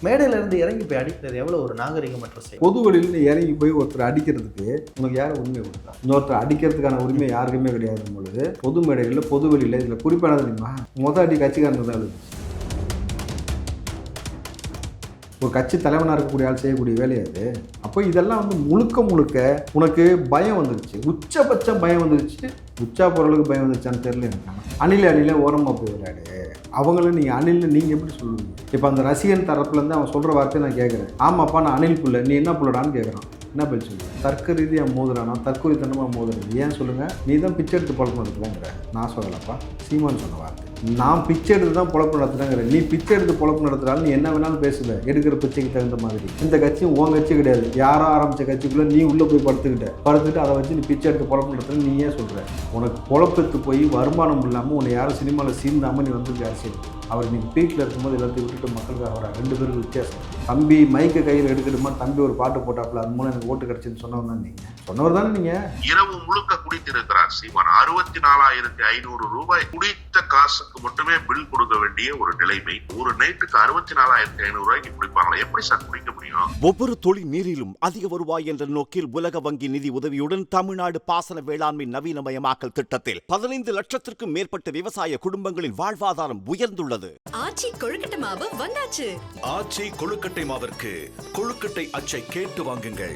மேடையில இருந்து இறங்கி போய் அடிக்கிறது எவ்வளவு ஒரு நாகரிகமற்ற செயல். பொது வழியில் நீ இறங்கி போய் ஒருத்தர் அடிக்கிறதுக்கு உனக்கு யாரும் உரிமை கொடுத்தா? இன்னொருத்தர் அடிக்கிறதுக்கான உரிமை யாருக்குமே கிடையாது பொழுது பொது மேடைகளில் பொது வழியில் இதில் குறிப்பான தெரியுமா, அடி கட்சிக்காரங்க தான் எழுது. ஒரு கட்சி தலைவனாக இருக்கக்கூடிய ஆள் செய்யக்கூடிய வேலையாது. அப்போ இதெல்லாம் முழுக்க உனக்கு பயம் வந்துருச்சு, உச்சபட்சம் பயம் வந்துருச்சு. உச்சா பொருளுக்கு பயம் வந்துருச்சான்னு தெரியல எனக்கு. அணில ஓரமாக போய் விளையாடு. அவங்களும் நீங்கள் அணில் நீங்கள் எப்படி சொல்லுவீங்க? இப்போ அந்த ரசிகன் தரப்புலேருந்து அவன் சொல்கிற வார்த்தையை நான் கேட்குறேன். ஆமாப்பா நான் அணில் புள்ள, நீ என்ன புள்ளடான்னு கேட்குறான். என்ன பதில் சொல்லுவேன்? தர்க்க ரீதியாக மோதுறானா, தற்கொலைத்தனமாக மோதுறது. ஏன் சொல்லுங்கள்? நீ தான் பிச்சை எடுத்து பழக்கம் நடத்துறேங்கிற. நான் சொல்லலப்பா, சீமான் சொன்ன வார்த்தை. நான் பிச்சை எடுத்து தான் பொழப்பு நடத்துறேங்கிற. நீ பிச்சை எடுத்து பொழப்பு நடத்துறாலும் நீ என்ன வேணாலும் பேசுவ, எடுக்கிற பிச்சைக்கு தகுந்த மாதிரி. இந்த கட்சியும் உன் கட்சி கிடையாது. யாரோ ஆரம்பித்த கட்சிக்குள்ளே நீ உள்ளே போய் படுத்துக்கிட்டு அதை வச்சு நீ பிச்சை எடுத்து பொழப்பு நடத்துறேன்னு நீ ஏன் சொல்கிற? உனக்கு பொழப்பெடுத்து போய் வருமானம் இல்லாமல் உன்னை யாரும் சினிமாவில் சீர்ந்தாமல் நீ வந்து அரசியல். அவர் நீங்கள் பீக்கில் இருக்கும்போது எல்லாத்தையும் விட்டுட்டு மக்களுக்காக வர 2 பேருக்கு வித்தியாசம். தம்பி மைக்கை கையில் எடுக்கணுமா, தம்பி ஒரு பாட்டு போட்டாப்புல, அது மூலம் எனக்கு ஓட்டு கிடைச்சுன்னு சொன்னவர் தான் நீங்கள். சொன்னவர் தானே நீங்கள். இரவு முழுக்க குடித்திருக்கிறார் சீமான். 64,500 ரூபாய் குடித்த காசுக்கு மட்டுமே பில் கொடுக்க வேண்டிய ஒரு நிலைமை. ஒரு நைட்டுக்கு 64,500 ரூபாய்க்கு குடிப்பாங்களா? எப்படி சார் குடிக்க முடியும்? ஒவ்வொரு தொழில் நீரிலும் அதிக வருவாய் என்ற நோக்கில் உலக வங்கி நிதி உதவியுடன் தமிழ்நாடு பாசன வேளாண்மை நவீனமயமாக்கல் திட்டத்தில் 15 லட்சத்திற்கும் மேற்பட்ட விவசாய குடும்பங்களின் வாழ்வாதாரம் உயர்ந்துள்ளது. ஆச்சி கொழுக்கட்டை மாவு வந்தாச்சு. ஆச்சி கொழுக்கட்டை மாவிற்கு கொழுக்கட்டை அச்சை கேட்டு வாங்குங்கள்.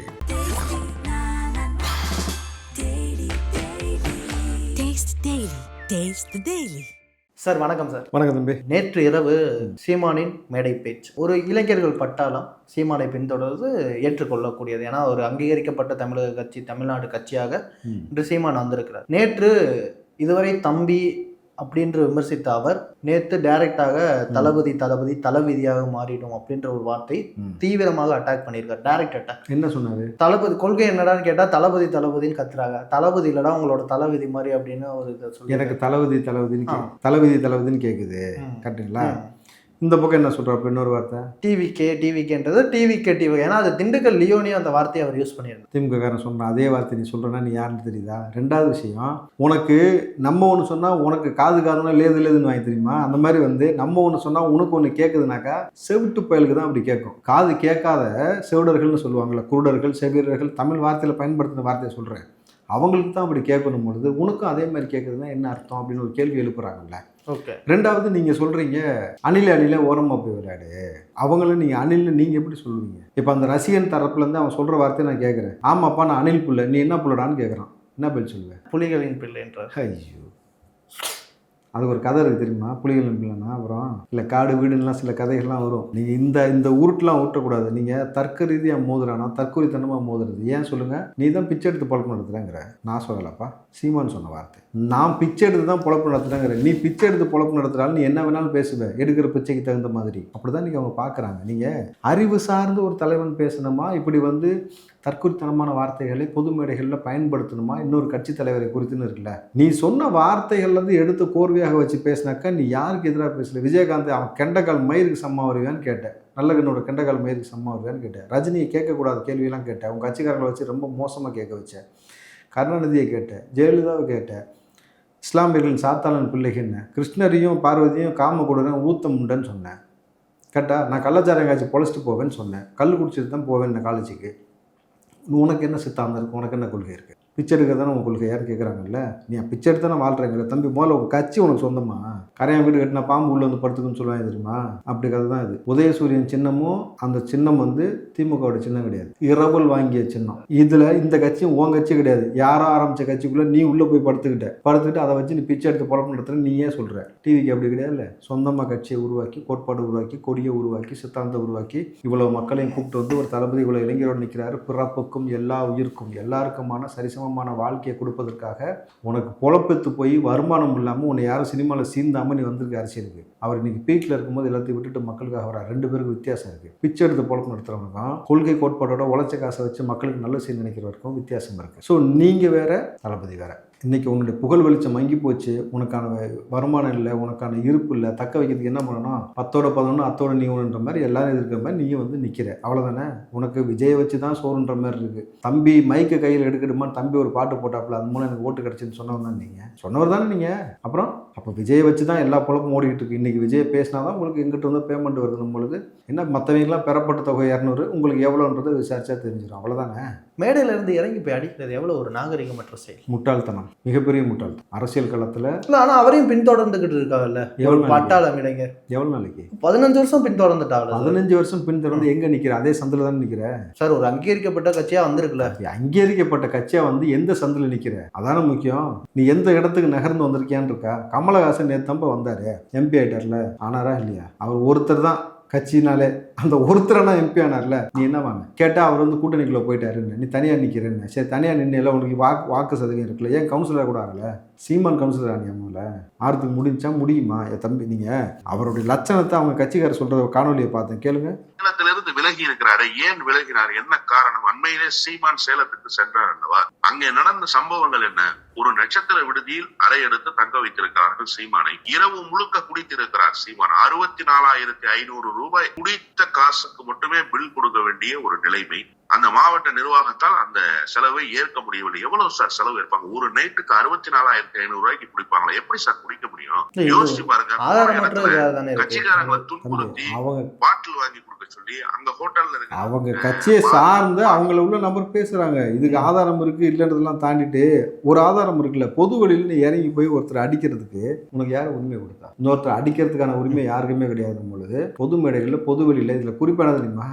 சார் வணக்கம் சார். வணக்கம் தம்பி. நேற்று இரவு சீமானின் மேடை பேச்சு ஒரு இளைஞர்கள் பட்டாளம் சீமானை பின்தொடர்ந்து ஏற்றுக்கொள்ளக்கூடியது. ஏன்னா ஒரு அங்கீகரிக்கப்பட்ட தமிழக கட்சி, தமிழ்நாடு கட்சியாக இன்று சீமான் வந்திருக்கிறார். நேற்று இதுவரை தம்பி அப்படின்று விமர்சித்த அவர் நேற்று டைரக்டாக தளபதியாக மாறிடும் அப்படின்ற ஒரு வார்த்தை தீவிரமாக அட்டாக் பண்ணியிருக்காரு. Direct attack. என்ன சொன்னாரு? தளபதி கொள்கை என்னடான்னு கேட்டா தளபதின்னு கத்துறாங்க. தளபதி இல்லடா உங்களோட தளபதி மாதிரி அப்படின்னு ஒரு இதை சொல்லி எனக்கு தளபதின்னு கேட்குது. கரெக்டுங்களா? இந்த பக்கம் என்ன சொல்றாரு? இன்னொரு வார்த்தை டிவிகேன்றது டிவி. ஏன்னா அது திண்டுக்கல் லியோனியும் அந்த வார்த்தையை அவர் யூஸ் பண்ணியிருந்தார். திமுக காரன் சொன்ன அதே வார்த்தை நீ சொல்றேன்னா நீ யாருன்னு தெரியுதா? 2வது விஷயம், உனக்கு நம்ம ஒன்று சொன்னா உனக்கு காதுன்னா லேதுன்னு வாங்கி தெரியுமா? அந்த மாதிரி நம்ம ஒன்று சொன்னா உனக்கு ஒன்று கேட்குதுனாக்கா செவிட்டு பயலுக்கு தான் அப்படி கேட்கும். காது கேட்காத செவிடர்கள்னு சொல்லுவாங்கள்ல, குருடர்கள், செவிடர்கள், தமிழ் வார்த்தையில் பயன்படுத்தின வார்த்தையை சொல்றேன். அவங்களுக்கு தான் அப்படி கேட்கணும் பொழுது உனக்கும் அதே மாதிரி கேட்குதுன்னா என்ன அர்த்தம் அப்படின்னு ஒரு கேள்வி எழுப்புறாங்கல்ல. ஓகே. 2வது நீங்கள் சொல்கிறீங்க அணில ஓரமாக போய் விளையாடு. அவங்களும் நீங்கள் அணில்னு நீங்கள் எப்படி சொல்லுவீங்க? இப்போ அந்த ரசிகன் தரப்புலேருந்து அவன் சொல்கிற வார்த்தையை நான் கேட்குறேன். ஆமாப்பா நான் அணில் புள்ள, நீ என்ன புள்ளடான்னு கேட்குறான். என்ன பதில் சொல்லுவேன்? புலிகளின் பிள்ளை என்றார். ஐயோ, அது ஒரு கதை இருக்குது தெரியுமா? புலிகளின் பிள்ளைனா அப்புறம் இல்லை காடு வீடுலாம் சில கதைகள்லாம் வரும். நீங்கள் இந்த உருட்டுலாம் ஊட்டக்கூடாது. நீங்கள் தர்க்க ரீதியாக மோதுறானா, தற்கொலைத்தனமாக மோதுறது. ஏன் சொல்லுங்கள்? நீ தான் பிச்சை எடுத்து பொழப்பு நடத்துகிறேங்கிற. நான் சொல்லலப்பா, சீமான் சொன்ன வார்த்தை. நான் பிச்சை எடுத்து தான் பொழப்பு நடத்துகிறேங்கிற. நீ பிச்சை எடுத்து பொழப்பு நடத்துகிறாலும் நீ என்ன வேணாலும் பேசுவ, எடுக்கிற பிச்சைக்கு தகுந்த மாதிரி. அப்படி தான் நீங்கள் அவங்க பார்க்குறாங்க. நீங்கள் அறிவு சார்ந்து ஒரு தலைவன் பேசணுமா, இப்படி தற்கொலைத்தனமான வார்த்தைகளை பொது மேடைகளில் பயன்படுத்தணுமா, இன்னொரு கட்சி தலைவரை குறித்துன்னு இருக்குல்ல. நீ சொன்ன வார்த்தைகள்லேருந்து எடுத்து கோர்வையாக வச்சு பேசினாக்கா நீ யாருக்கு எதிராக பேசல? விஜயகாந்த் அவன் கெண்டக்கால் மயிருக்கு சம்மா வருவான்னு கேட்டேன். நல்லகண்ணோட கெண்டக்கால் மயிருக்கு சம்மா வருவான்னு கேட்டேன். ரஜினியை கேட்கக்கூடாத கேள்வியெல்லாம் கேட்டேன். அவங்க கட்சிக்காரங்களை வச்சு ரொம்ப மோசமாக கேட்க வச்சேன். கருணாநிதியை கேட்டேன், ஜெயலலிதாவை கேட்டேன், இஸ்லாமியர்களின் சாத்தாளன் பிள்ளைகள்னு, கிருஷ்ணரையும் பார்வதியும் காம கொடுறேன் ஊத்தம் உண்டுன்னு சொன்னேன். கேட்டா நான் கள்ளச்சாரம் காய்ச்சி பொழைச்சிட்டு போவேன்னு சொன்னேன். கல் குடிச்சிட்டு தான் போவேன் இந்த காலேஜுக்கு. உனக்கு என்ன சித்தாந்தம் இருக்குது? உனக்கு என்ன கொள்கை இருக்குது? பிச்சை எடுக்க தானே உன் கொள்கை யாரும் கேட்குறாங்கல்ல. நீ பிச்சை எடுத்து தானே வாழ்கிறேங்கிற. தம்பி முதல்ல உங்கள் கட்சி உனக்கு சொந்தமா? கரையான் வீடு கட்டினா பாம்பு உள்ள படுத்துக்குன்னு சொல்லுவாங்க தெரியுமா? அப்படி கதை தான் இது. உதயசூரியன் சின்னமும் அந்த சின்னம் திமுகவோட சின்னம் கிடையாது, இரவல் வாங்கிய சின்னம். இதில் இந்த கட்சியும் உன் கட்சி கிடையாது. யாரோ ஆரம்பித்த கட்சிக்குள்ளே நீ உள்ளே போய் படுத்துக்கிட்டு அதை வச்சு நீ பிச்சை எடுத்து பொழப்பு நடத்துறேன்னு நீ ஏன் சொல்கிற? டிவிக்கு அப்படி கிடையாது. சொந்தமாக கட்சியை உருவாக்கி, கோட்பாடு உருவாக்கி, கொடியை உருவாக்கி, சித்தாந்தம் உருவாக்கி, இவ்வளோ மக்களையும் கூப்பிட்டு ஒரு தளபதி இவ்வளோ இளைஞரோடு நிற்கிறாரு. பிறப்புக்கும் எல்லா உயிருக்கும் எல்லாருக்குமான சரிசமமான வாழ்க்கையை கொடுப்பதற்காக உனக்கு பொழப்பெத்து போய் வருமானம் இல்லாமல் உன்னை யாரும் சினிமாவில் சீர்ந்தாமல் நீ வந்திருக்க அரசியலுக்கு. அவர் இன்னைக்கு பீக்கில் இருக்கும்போது எல்லாத்தையும் விட்டுட்டு மக்களுக்காக வர 2 பேருக்கு வித்தியாசம் இருக்குது. பிச்சை எடுத்து பொழப்பு நடத்துகிறவனுக்கும் கொள்கை கோட்பாடோட உழைச்ச காசை வச்சு மக்களுக்கு நல்ல செய்ய நினைக்கிறவருக்கும் வித்தியாசம் இருக்குது. ஸோ நீங்கள் வேற, தளபதி வேற. இன்றைக்கி உன்னுடைய புகழ் வெளிச்சம் மங்கி போச்சு, உனக்கான வருமானம் இல்லை, உனக்கான இருப்பு இல்லை, தக்க வைக்கிறதுக்கு என்ன பண்ணணும், 10ஓட 11 அத்தோட நீ ஒன்றுன்ற மாதிரி எல்லாரும் எதிர்க்கிற மாதிரி நீயும் வந்து நிற்கிற, அவ்வளோதானே. உனக்கு விஜயை வச்சு தான் சோறுன்ற மாதிரி இருக்குது. தம்பி மைக்கை கையில் எடுக்கணுமான்னு தம்பி ஒரு பாட்டு போட்டாப்புல, அது மூலம் எனக்கு ஓட்டு கிடச்சின்னு சொன்னவர் தான் நீங்கள், சொன்னவர் தானே நீங்கள். அப்புறம் அப்போ விஜயை வச்சு தான் எல்லா பொழப்பும் ஓடிக்கிட்டு இருக்கு. இன்றைக்கி விஜயை பேசினா தான் உங்களுக்கு எங்கிட்ட வந்து பேமெண்ட் வருதுன்னு பொழுது என்ன மற்றவங்களாம் பெறப்பட்ட தொகை 200, உங்களுக்கு எவ்வளோன்றதை விசாரிச்சா தெரிஞ்சிடும், அவ்வளோதானே. மேடையிலேருந்து இறங்கி போய் அடிக்கிறது எவ்வளோ ஒரு நாகரிகமற்ற செயல், முட்டாள்தனம், மிகப்பெரிய முட்டாள்தனம் அரசியல் களத்தில். இல்லை ஆனால் அவரையும் பின்தொடர்ந்துக்கிட்டு இருக்காங்கல்ல எவ்வளோ பட்டாளம் இளைஞர். எவ்வளோ நாளைக்கு? 15 வருஷம் பின்தொடர்ந்துட்டாங்க. 15 வருஷம் பின்தொடர்ந்து எங்கே நிற்கிற? அதே சந்தில் தானே நிற்கிற சார். ஒரு அங்கீகரிக்கப்பட்ட கட்சியாக வந்திருக்குல்ல. அங்கீகரிக்கப்பட்ட கட்சியாக வந்து எந்த சந்தில் நிற்கிற, அதான முக்கியம். நீ எந்த இடத்துக்கு நகர்ந்து வந்திருக்கியான்னு இருக்கா. கமலஹாசன் நேற்று தம்ப வந்தார், எம்பி ஆகிட்டார்ல, ஆனாரா இல்லையா? அவர் ஒருத்தர் தான் கட்சினாலே, அந்த ஒருத்தரனா எம்பி ஆனார்ல. நீ என்ன வாங்க கேட்டால் அவர் வந்து கூட்டணிக்குள்ளே போயிட்டாருன்னு, நீ தனியாக நிற்கிறேன்னு. சரி தனியாக நின்று உனக்கு வாக்கு சதவீதம் இருக்குல்ல, ஏன் கவுன்சிலர் கூட ஆகலை? சீமான் கவுன்சிலர் ஆனியாமல ஆறுத்துக்கு முடிஞ்சா முடியுமா? என் தம்பி நீங்கள் அவருடைய லட்சணத்தை அவங்க கட்சிக்காரர் சொல்கிற காணொலியை பார்த்தேன், கேளுங்க. சேலத்திலிருந்து விலகி இருக்கிறாரு. ஏன் விலகினார், என்ன காரணம்? அண்மையிலே சீமான் சேலத்துக்கு சென்றார் அல்லவா? அங்கே நடந்த சம்பவங்கள் என்ன? ஒரு நட்சத்திர விடுதியில் அறை எடுத்து தங்க வைத்திருக்கிறார்கள் சீமானை. இரவு முழுக்க குடித்திருக்கிறார் சீமான். 64,500 ரூபாய் குடித்த காசுக்கு மட்டுமே பில் கொடுக்க வேண்டிய ஒரு நிலைமை. அந்த மாவட்ட நிர்வாகத்தால் அந்த செலவை ஏற்க முடியவில்லை. எவ்வளவு சார் செலவு இருப்பாங்க? ஒரு நைட்டுக்கு 64,500 ரூபாய்க்கு குடிப்பாங்களா? எப்படி சார் குடிக்க முடியும்? யோசிச்சு பாருங்க. கட்சிக்காரங்களை துன்புறுத்தி பாட்டில் வாங்கி கொடுக்க சொல்லி அங்க ஹோட்டல்ல இருக்கு, அவங்க கட்சியை சார்ந்து அவங்கள உள்ள நம்பர் பேசுறாங்க. இதுக்கு ஆதாரம் இருக்கு இல்லைன்றதெல்லாம் தாண்டிட்டு ஒரு ஆதாரம் இருக்குல்ல, பொது வெளியில் நீ இறங்கி போய் ஒருத்தர் அடிக்கிறதுக்கு உனக்கு யார் உரிமை கொடுத்தா? இன்னொருத்தர் அடிக்கிறதுக்கான உரிமை யாருக்குமே கிடையாது பொழுது பொது மேடைகளில் பொது வெளியில் இதுல குறிப்பானது தெரியுமா?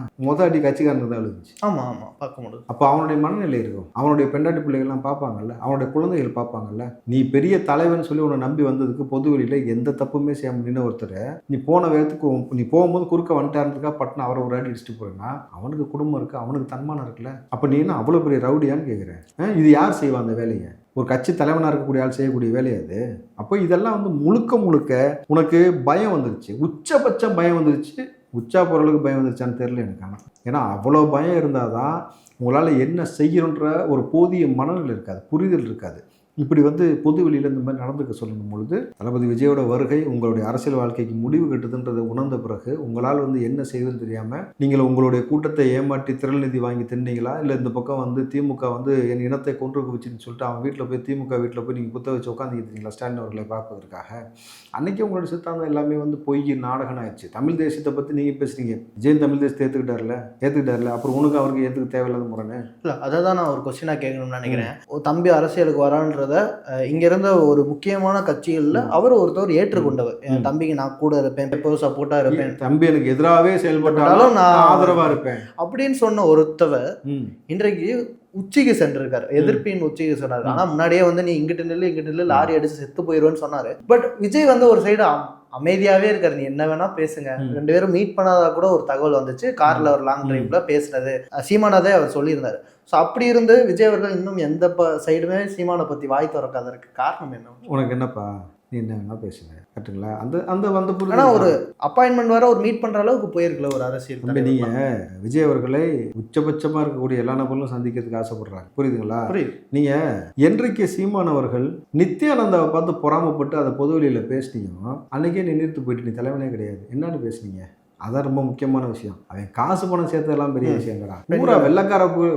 அடி கட்சிக்காரன் தான் எழுதுச்சு. ஆமா ஆமா பார்க்க முடியும். அப்போ அவனுடைய மனநிலை இருக்கும், அவனுடைய பெண்டாட்டி பிள்ளைகள்லாம் பார்ப்பாங்கல்ல, அவனுடைய குழந்தைகள் பார்ப்பாங்கல்ல. நீ பெரிய தலைவன் சொல்லி உன்னை நம்பி வந்ததுக்கு பொது வெளியில எந்த தப்புமே செய்ய முடியும்னு ஒருத்தர் நீ போன வேகத்துக்கு நீ போகும்போது குறுக்க வந்துட்டாருக்கா பட்டினா அவரை ஒரு அடி அடிச்சுட்டு போறேன்னா அவனுக்கு குடும்பம் இருக்கு, அவனுக்கு தன்மானம் இருக்குல்ல. அப்ப நீ என்ன அவ்வளவு பெரிய ரவுடியான்னு கேட்குறேன். இது யார் செய்வா அந்த வேலையை? ஒரு கட்சி தலைவனாக இருக்கக்கூடிய ஆள் செய்யக்கூடிய வேலையாது. அப்போ இதெல்லாம் வந்து முழுக்க முழுக்க உனக்கு பயம் வந்துருச்சு, உச்சபட்சம் பயம் வந்துருச்சு. உச்சா பொருளுக்கு பயம் வந்துருச்சான்னு தெரியல எனக்கு. ஆனால் ஏன்னா அவ்வளோ பயம் இருந்தால் தான் உங்களால் என்ன செய்யணுன்ற ஒரு போதிய மனநிலை இருக்காது, புரிதல் இருக்காது. இப்படி வந்து பொது வெளியில் இந்த மாதிரி நடந்துக்க சொல்லணும் பொழுது தளபதி விஜயோட வருகை உங்களுடைய அரசியல் வாழ்க்கைக்கு முடிவு கட்டுதுன்றதை உணர்ந்த பிறகு உங்களால் வந்து என்ன செய்யுதுன்னு தெரியாமல் நீங்கள் உங்களுடைய கூட்டத்தை ஏமாற்றி திரள் நிதி வாங்கி தின்னீங்களா, இல்லை இந்த பக்கம் வந்து திமுக வந்து என் இனத்தை கொன்று குவிச்சுன்னு சொல்லிட்டு அவன் வீட்டில் போய் திமுக வீட்டில் போய் நீங்கள் குத்த வச்சு உட்காந்துக்கிட்டீங்களா ஸ்டாலின் அவர்களை பார்ப்பதற்காக? அன்றைக்கி உங்களுடைய சித்தாந்தம் எல்லாமே வந்து பொய் நாடகம் ஆயிடுச்சு. தமிழ் தேசியத்தை பற்றி நீங்கள் பேசுகிறீங்க, விஜயன் தமிழ் தேசத்தை ஏற்றுக்கிட்டார்ல, அப்புறம் உனக்கு அவருக்கு ஏற்றுக்க தேவையில்லாத முறைன்னு இல்லை. அதை தான் நான் ஒரு கொஸ்டினாக கேட்கணும்னு நினைக்கிறேன். தம்பி அரசியலுக்கு வரான்ற இங்க இருந்த ஒரு முக்கியமான கட்சிகள்ல அவர் ஒருத்தவர் ஏற்றுக்கொண்டவர். என் தம்பிக்கு நான் கூட இருப்பேன், சப்போர்ட்டா இருப்பேன், தம்பி எனக்கு எதிராகவே செயல்பட்டாலும் நான் ஆதரவா இருப்பேன் அப்படின்னு சொன்ன ஒருத்தவர் இன்றைக்கு உச்சிக்கு சென்றிருக்காரு, எதிர்ப்பின் உச்சிக்கு சொன்னாரு. ஆனா முன்னாடியே வந்து நீ இங்கிட்டு நில்லு லாரி அடிச்சு செத்து போயிடுவேன்னு சொன்னாரு. பட் விஜய் வந்து ஒரு சைடு அமைதியாவே இருக்காரு, நீ என்ன வேணா பேசுங்க. 2 பேரும் மீட் பண்ணாதா கூட ஒரு தகவல் வந்துச்சு, கார்ல ஒரு லாங் டிரைவ்ல பேசுனது சீமானதே அவர் சொல்லியிருந்தாரு. ஸோ அப்படி இருந்து விஜய் அவர்கள் இன்னும் எந்த சைடுமே சீமானை பத்தி வாய் திறக்காதற்கு காரணம் என்ன? உனக்கு என்னப்பா, நீ என்ன வேணா பேசுங்க கரெக்டுங்களா? அந்த வந்து ஆனால் ஒரு அப்பாயின்மெண்ட் வர ஒரு மீட் பண்ற அளவுக்கு போயிருக்கல ஒரு அரசியல். நீங்க விஜய் அவர்களை உச்சபட்சமா இருக்கக்கூடிய எல்லா நபர்களும் சந்திக்கிறதுக்கு ஆசைப்படுறாங்க, புரியுதுங்களா? நீங்க என்றைக்கு சீமான் அவர்கள் நித்யானந்தாவை பார்த்து பொறாமப்பட்டு அதை பொது வெளியில பேசினீங்க, அன்னைக்கே நீ நிறுத்து போயிட்டு நீ தலைவனே கிடையாது என்னன்னு பேசுனீங்க. அதான் ரொம்ப முக்கியமான விஷயம். அவன் காசு பணம் சேர்த்ததெல்லாம் பெரிய விஷயங்கடா. பூரா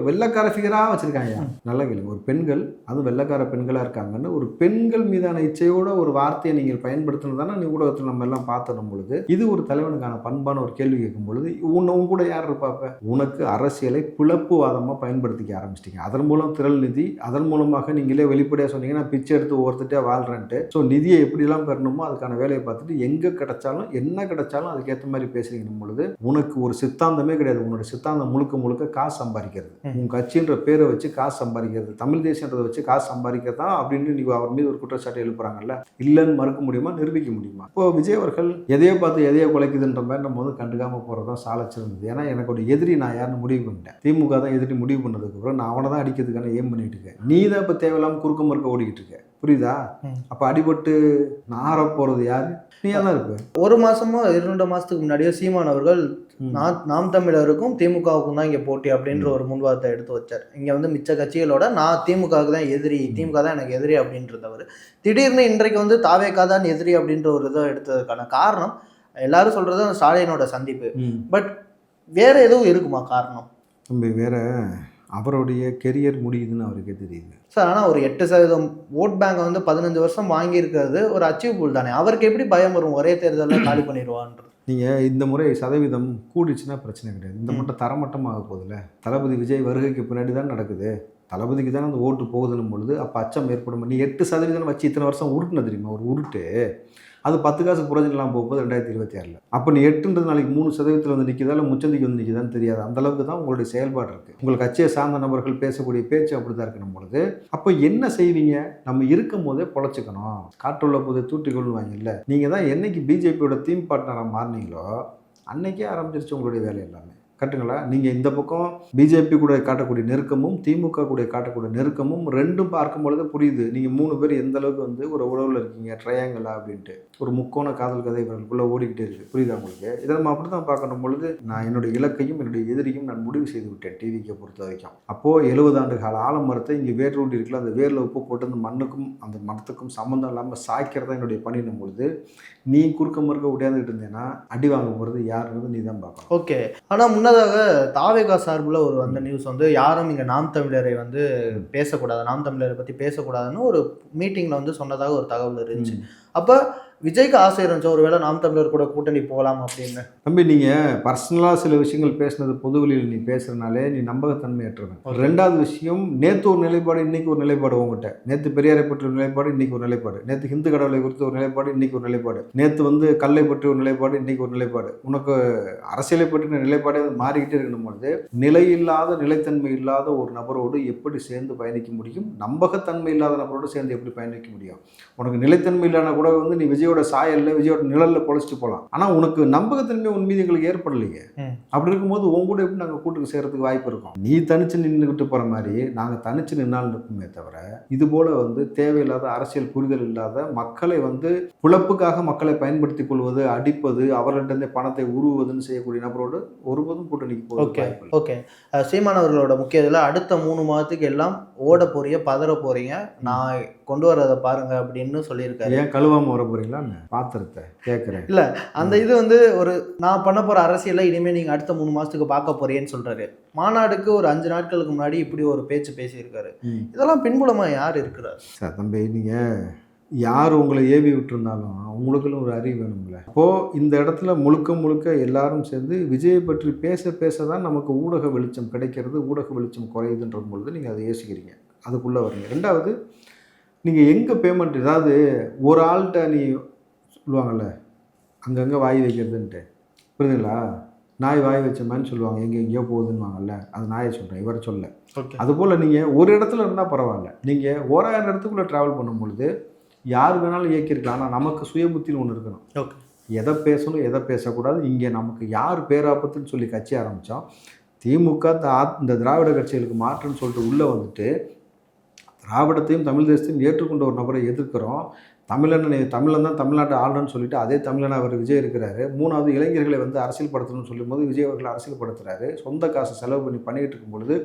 வெள்ளக்கார ஃபிகராக வச்சிருக்காங்க. நல்ல கேள்வி. ஒரு பெண்கள், அதுவும் வெள்ளக்கார பெண்களாக இருக்காங்கன்னு ஒரு பெண்கள் மீதான இச்சையோட ஒரு வார்த்தையை நீங்கள் பயன்படுத்தினதானே நீ ஊடகத்தில் நம்ம எல்லாம் பார்த்துடும் பொழுது இது ஒரு தலைவனுக்கான பண்பான ஒரு கேள்வி கேட்கும் பொழுது உன் கூட யார் இருப்பாப்ப? உனக்கு அரசியலை பிளப்புவாதமாக பயன்படுத்திக்க ஆரம்பிச்சிட்டீங்க. அதன் மூலம் திரள் நிதி, அதன் மூலமாக நீங்களே வெளிப்படையாக சொன்னீங்கன்னா பிச்சை எடுத்து ஒருத்தட்டே வாழ்றேன்ட்டு. ஸோ நிதியை எப்படிலாம் பெறணுமோ அதுக்கான வேலையை பார்த்துட்டு எங்கே கிடைச்சாலும் என்ன கிடைச்சாலும் அதுக்கேற்ற மாதிரி பேசி பொழுது உனக்கு ஒரு சித்தாந்தமே கிடையாது. உன்னோட சித்தாந்தம் முழுக்க முழுக்க காசு சம்பாதிக்கிறது, உன் கட்சின்ற பேரை வச்சு காசு சம்பாதிக்கிறது, தமிழ் தேசியன்றதை வச்சு காசு சம்பாதிக்கிறதா அப்படின்னு நீங்க அவர் மீது ஒரு குற்றச்சாட்டு எழுப்புறாங்கல்ல, இல்லைன்னு மறுக்க முடியுமா, நிரூபிக்க முடியுமா? இப்போ விஜய் அவர்கள் எதையோ பார்த்து எதையோ குலைக்குதுன்ற மாதிரி நம்ம வந்து கண்டுக்காம போறதுதான் சாலச்சிருந்தது. ஏன்னா எனக்கு எதிரி நான் யாருன்னு முடிவு பண்ணிட்டேன். திமுக தான் எதிரி முடிவு பண்ணதுக்கு அப்புறம் நான் அவனை தான் அடிக்கிறதுக்கான ஏம் பண்ணிட்டு இருக்கேன். நீ தான் இப்போ தேவையில்லாமல் குறுக்க மறுக்க ஓடிக்கிட்டு இருக்க, புரியுதா? ம். அப்போ அடிபட்டு நார போகிறது யாரு? நீயா தான் இருப்ப. ஒரு மாசமோ 2 மாசத்துக்கு முன்னாடியோ சீமான் அவர்கள் நாம் தமிழருக்கும் திமுகவுக்கும் தான் இங்க போட்டி அப்படின்ற ஒரு முன்வாதத்தை எடுத்து வச்சார். இங்க வந்து மிச்ச கட்சிகளோட நான் திமுகவுக்கு தான் எதிரி, திமுக தான் எனக்கு எதிரி அப்படின்றதவர் திடீர்னு இன்றைக்கு வந்து தாவேகா தான் எதிரி அப்படின்ற ஒரு இதை எடுத்ததுக்கான காரணம் எல்லாரும் சொல்றது அந்த ஸ்டாலினோட சந்திப்பு. பட் வேற எதுவும் இருக்குமா காரணம்? தம்பி வேற அவருடைய கெரியர் முடியுதுன்னு அவருக்கே தெரியுது சார். ஆனால் ஒரு 8% ஓட் பேங்கை வந்து 15 வருஷம் வாங்கியிருக்கிறது ஒரு அச்சீவபிள் தானே. அவருக்கு எப்படி பயம் வரும் ஒரே தேர்தலில் காலி பண்ணிடுவான்றது? நீங்கள் இந்த முறை சதவீதம் கூடிச்சுன்னா பிரச்சனை கிடையாது. இந்த மட்டும் தரமட்டமாக போகுதுல்ல. தளபதி விஜய் வருகைக்கு பின்னாடி தான் நடக்குது. தளபதிக்கு தானே அந்த ஓட்டு போகுதுன்னும் பொழுது அப்போ அச்சம் ஏற்படும். நீ 8% வச்சு இத்தனை வருஷம் உருட்டுன தெரியுமா? ஒரு உருட்டு அது 10 காசு புரோஜனம்லாம் போகும்போது 2026. அப்போ நீ 8ன்றது நாளைக்கு 3% வந்து நிற்கிதா இல்லை முச்சந்திக்கு வந்து நிற்கிதான்னு தெரியாது. அந்தளவுக்கு தான் உங்களுடைய செயல்பாடு இருக்குது. உங்கள் கட்சியை சார்ந்த நபர்கள் பேசக்கூடிய பேச்சு அப்படி தான் இருக்கணும் பொழுது அப்போ என்ன செய்வீங்க? நம்ம இருக்கும் போதே பொழைச்சிக்கணும். காற்றுள்ள போதே தூட்டிக்கொள்வாங்க இல்லை. நீங்கள் தான் என்னைக்கு பிஜேபியோட தீம் பார்ட்னராக மாறினீங்களோ அன்னைக்கே ஆரம்பிச்சிருச்சு உங்களுடைய வேலை எல்லாமே. கட்டுங்களா? நீங்கள் இந்த பக்கம் பிஜேபி கூட காட்டக்கூடிய நெருக்கமும் திமுக கூட காட்டக்கூடிய நெருக்கமும் ரெண்டும் பார்க்கும் பொழுது புரியுது. நீங்கள் 3 பேர் எந்த அளவுக்கு வந்து ஒரு உறவில் இருக்கீங்க, ட்ரையாங்கிளா அப்படின்ட்டு ஒரு முக்கோண காதல் கதை இவர்களுக்குள்ளே ஓடிக்கிட்டே இருக்குது. புரியுதா உங்களுக்கு? இதை நம்ம அப்படி தான் பார்க்கணும் பொழுது நான் என்னுடைய இலக்கையும் என்னுடைய எதிரியும் நான் முடிவு செய்து விட்டேன் டிவிக்கை பொறுத்த வரைக்கும். அப்போது 70 ஆண்டு கால ஆலமரத்தை இங்கே வேர் ஊட்டி இருக்குல்ல, அந்த வேரில் உப்பு போட்டு அந்த மண்ணுக்கும் அந்த மரத்துக்கும் சம்மந்தம் இல்லாமல் சாய்க்கிறதா என்னுடைய பணினும் பொழுது நீ குறுக்க மறுக்க உடையாந்துக்கிட்டு இருந்தேன்னா அடி வாங்க போகிறது யாருன்றது நீ தான் பார்க்கணும். ஓகே. ஆனால் முன்னதாக தாவேகா சார்பில் ஒரு வந்த நியூஸ் வந்து யாரும் இங்கே நாம் தமிழரை வந்து பேசக்கூடாது, நாம் தமிழரை பற்றி பேசக்கூடாதுன்னு ஒரு மீட்டிங்கில் வந்து சொன்னதாக ஒரு தகவல் இருந்துச்சு. அப்போ விஜய்க்கு ஆசை இருந்துச்சு ஒருவேளை நாம் தமிழர் கூட கூட்டணி போகலாம் அப்படின்னு. தம்பி நீங்கள் பர்சனலாக சில விஷயங்கள் பேசுனது பொதுவெளியில் நீ பேசுகிறனாலே நீ நம்பகத்தன்மையற்றவன். 2வது விஷயம், நேற்று ஒரு நிலைப்பாடு இன்றைக்கி ஒரு நிலைப்பாடு உங்கள்கிட்ட. நேற்று பெரியாரை பற்றி ஒரு நிலைப்பாடு இன்றைக்கி ஒரு நிலைப்பாடு, நேற்று ஹிந்து கடவுளை குறித்து ஒரு நிலைப்பாடு இன்றைக்கி ஒரு நிலைப்பாடு, நேற்று வந்து கல்லை பற்றி ஒரு நிலைப்பாடு இன்றைக்கி ஒரு நிலைப்பாடு. உனக்கு அரசியலை பற்றின நிலைப்பாடே மாறிக்கிட்டே இருக்கணும் பொழுது நிலையில்லாத நிலைத்தன்மை இல்லாத ஒரு நபரோடு எப்படி சேர்ந்து பயணிக்க முடியும்? நம்பகத்தன்மை இல்லாத நபரோடு சேர்ந்து எப்படி பயணிக்க முடியும்? உனக்கு நிலைத்தன்மை இல்லாத கூட வந்து நீ விஜயோட சாயல்ல விஜயோட நிழல்ல பொழைச்சிட்டு போகலாம். ஆனால் உனக்கு நம்பகத்தன்மை உன் மீது எங்களுக்கு ஏற்படலையே. அப்படி இருக்கும்போது உங்க கூட எப்படி நாங்கள் கூட்டுக்கு சேர்றதுக்கு வாய்ப்பு இருக்கும்? நீ தனிச்சு நின்றுக்கிட்டு போற மாதிரி நாங்கள் தனிச்சு நின்னால் இருக்குமே தவிர இது போல வந்து தேவையில்லாத அரசியல் புரிதல் இல்லாத மக்களை வந்து பிழப்புக்காக மக்களை பயன்படுத்திக் கொள்வது, அடிப்பது, அவர்களிடந்தே பணத்தை உருவுவதுன்னு செய்யக்கூடிய நபரோடு ஒருபோதும் கூட்டணிக்கு போக. ஓகே. சீமான் அவர்களோட முக்கிய இதில் அடுத்த 3 மாதத்துக்கு எல்லாம் ஓட போறீங்க, பதற போறீங்க, நான் கொண்டு வரதை பாருங்க அப்படின்னு சொல்லியிருக்காரு. ஏன் கழுவாம வர போறீங்களா? பாத்திரத்தை கேட்குறேன். இல்ல அந்த இது வந்து ஒரு நான் பண்ண போற அரசியல இனிமேல் நீங்க அடுத்த 3 மாசத்துக்கு பார்க்க போறீங்கன்னு சொல்றாரு. மாநாடுக்கு ஒரு 5 நாட்களுக்கு முன்னாடி இப்படி ஒரு பேச்சு பேசியிருக்காரு. இதெல்லாம் பின்புலமா யார் இருக்கிறார்? சார் தம்பி, நீங்க யார் உங்களை ஏவி விட்டுருந்தாலும் உங்களுக்குள்ள ஒரு அறிவு வேணும்ல. அப்போது இந்த இடத்துல முழுக்க எல்லாரும் சேர்ந்து விஜயை பற்றி பேச தான் நமக்கு ஊடக வெளிச்சம் கிடைக்கிறது, ஊடக வெளிச்சம் குறையுதுன்ற பொழுது நீங்கள் அதை யோசிக்கிறீங்க, அதுக்குள்ளே வரீங்க. 2வது, நீங்கள் எங்கே பேமெண்ட், ஏதாவது ஒரு ஆள்கிட்ட நீ சொல்லுவாங்கள்ல அங்கங்கே வாய் வைக்கிறதுன்ட்டு, புரியுதுங்களா? நாய் வாய் வச்ச மாதிரி சொல்லுவாங்க, எங்கேயோ போகுதுன்னுவாங்கல்ல, அது நாயை சொல்கிறேன், இவரை சொல்ல. அதுபோல் நீங்கள் ஒரு இடத்துல இருந்தால் பரவாயில்ல, நீங்கள் 1000 இடத்துக்குள்ளே ட்ராவல் பண்ணும் பொழுது யார் வேணாலும் இயக்கியிருக்கலாம். ஆனால் நமக்கு சுய புத்தின்னு ஒன்று இருக்கணும். ஓகே. எதை பேசணும் எதை பேசக்கூடாது. இங்கே நமக்கு யார் பேராபத்துன்னு சொல்லி கட்சி ஆரம்பித்தோம். திமுக இந்த திராவிட கட்சிகளுக்கு மாற்றுன்னு சொல்லிட்டு உள்ளே வந்துட்டு திராவிடத்தையும் தமிழ் தேசத்தையும் ஏற்றுக்கொண்ட ஒரு நபரை எதிர்க்கிறோம். தமிழன் தான் தமிழ்நாட்டை ஆளுன்னு சொல்லிட்டு அதே தமிழனா அவர் விஜய் இருக்கிறாரு. 3வது, இளைஞர்களை வந்து அரசியல் படுத்தணும்னு சொல்லும் போது விஜய் அவர்களை அரசியல் படுத்துறாரு. சொந்த காசு செலவு பண்ணிட்டு இருக்கும் பொழுது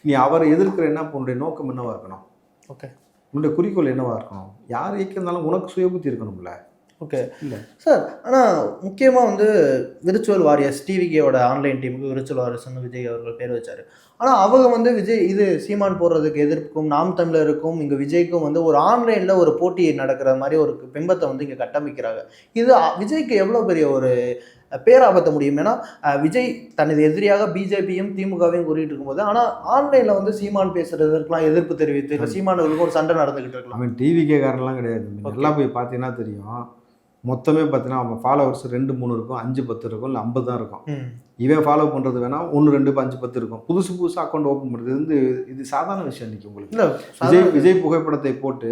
நீ அவரை எதிர்க்கிற என்ன, உன்னுடைய நோக்கம் என்னவா இருக்கணும்? ஓகே. உன்னுடைய குறிக்கோள் என்னவா இருக்கணும்? யார் இயக்கியிருந்தாலும் உனக்கு சுயபுத்தி இருக்கணும்ல. ஓகே. இல்லை சார், ஆனால் முக்கியமாக வந்து விர்ச்சுவல் வாரியர்ஸ் டிவிகேயோட ஆன்லைன் டீமுக்கு விர்ச்சுவல் வாரியர்ஸ்னு விஜய் அவர்கள் பேர் வச்சார். ஆனால் அவங்க வந்து விஜய் இது சீமான் போடுறதுக்கு எதிர்ப்புக்கும் நாம் தமிழருக்கும் இங்கே விஜய்க்கும் வந்து ஒரு ஆன்லைனில் ஒரு போட்டி நடக்கிற மாதிரி ஒரு பிம்பத்தை வந்து இங்கே கட்டமைக்கிறாங்க. இது விஜய்க்கு எவ்வளோ பெரிய ஒரு பேராபத்த முடியும்? ஏன்னா விஜய் தனது எதிரியாக பிஜேபியும் திமுகவையும் கூறிட்டு இருக்கும்போது, ஆனால் ஆன்லைனில் வந்து சீமான் பேசுறதுக்கெல்லாம் எதிர்ப்பு தெரிவித்து இல்லை சீமானுக்கும் ஒரு சண்டை நடந்துகிட்டு இருக்கலாம். அவன் டிவிகே காரன்லாம் கிடையாது. எல்லாம் போய் பார்த்தீங்கன்னா தெரியும். மொத்தமே பார்த்தீங்கன்னா அவன் ஃபாலோவர்ஸ் 2-3 இருக்கும், 5-10 இருக்கும், இல்லை 50 தான் இருக்கும். இவன் ஃபாலோ பண்ணுறது வேணால் 1-2-5-10 இருக்கும். புதுசு அக்கௌண்ட் ஓப்பன் பண்ணுறது இது சாதாரண விஷயம். இன்றைக்கி உங்களுக்கு விஜய் புகைப்படத்தை போட்டு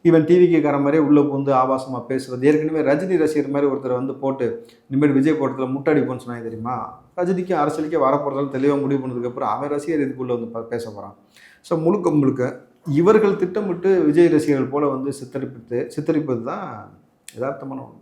இவன் டிவிக்காரன் மாதிரியே உள்ளே வந்து ஆபாசமாக பேசுகிறது. ஏற்கனவே ரஜினி ரசிகர் மாதிரி ஒருத்தர் வந்து போட்டு இனிமேல் விஜய் படத்தில் முட்டாடிப்போன்னு சொன்னாங்க தெரியுமா? ரஜினிக்கும் அரசியலுக்கே வரப்போகிறதாலும் தெளிவாக முடிவு பண்ணதுக்கப்புறம் அவன் ரசிகர் இதுக்குள்ளே வந்து பேச போகிறான். ஸோ முழுக்க இவர்கள் திட்டமிட்டு விஜய் ரசிகர்கள் போல வந்து சித்தரிப்பது தான் யதார்த்தமான ஒன்று.